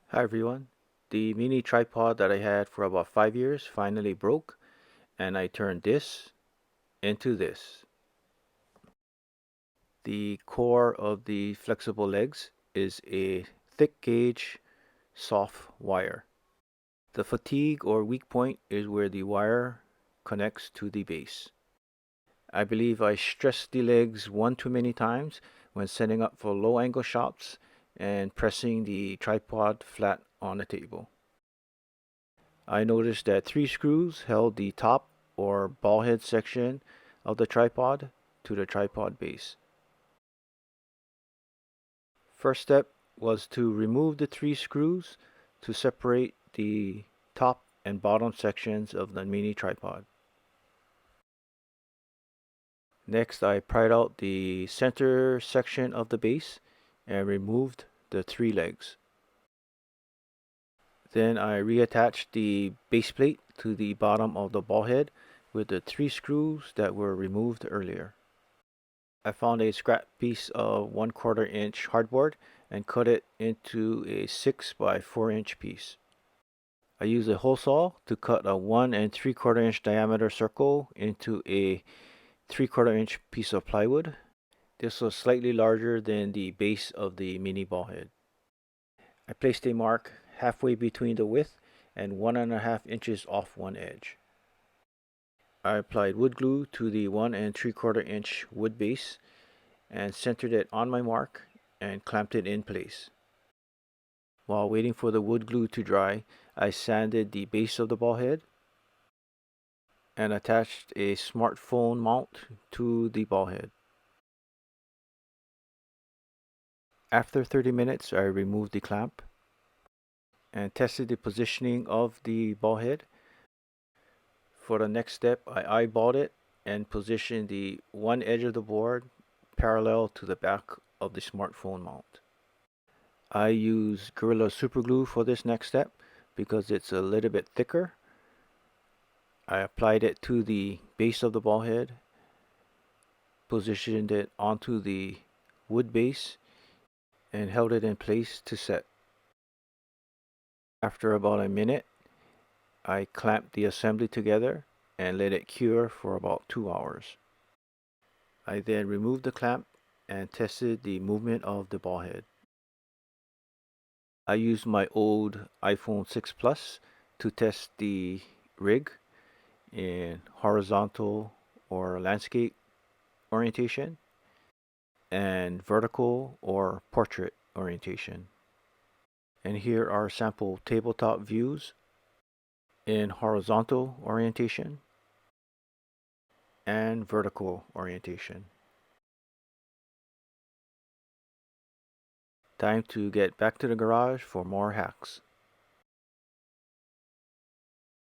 Hi everyone. The mini tripod that I had for about 5 years finally broke, and I turned this into this. The core of the flexible legs is a thick gauge soft wire. The fatigue or weak point is where the wire connects to the base. I believe I stressed the legs one too many times when setting up for low angle shots and pressing the tripod flat on the table. I noticed that three screws held the top or ball head section of the tripod to the tripod base. First step was to remove the three screws to separate the top and bottom sections of the mini tripod. Next, I pried out the center section of the base and removed the three legs. Then I reattached the base plate to the bottom of the ball head with the three screws that were removed earlier. I found a scrap piece of 1/4 inch hardboard and cut it into a 6 by 4 inch piece. I used a hole saw to cut a 1 3/4 inch diameter circle into a 3/4 inch piece of plywood. This was slightly larger than the base of the mini ball head. I placed a mark halfway between the width and 1.5 inches off one edge. I applied wood glue to the 1 3/4 inch wood base and centered it on my mark and clamped it in place. While waiting for the wood glue to dry, I sanded the base of the ball head and attached a smartphone mount to the ball head. After 30 minutes, I removed the clamp and tested the positioning of the ball head. For the next step, I eyeballed it and positioned the one edge of the board parallel to the back of the smartphone mount. I use Gorilla Super Glue for this next step because it's a little bit thicker. I applied it to the base of the ball head, positioned it onto the wood base, and held it in place to set. After about a minute, I clamped the assembly together and let it cure for about 2 hours. I then removed the clamp and tested the movement of the ball head. I used my old iPhone 6 Plus to test the rig in horizontal or landscape orientation and vertical or portrait orientation. And here are sample tabletop views in horizontal orientation and vertical orientation. Time to get back to the garage for more hacks.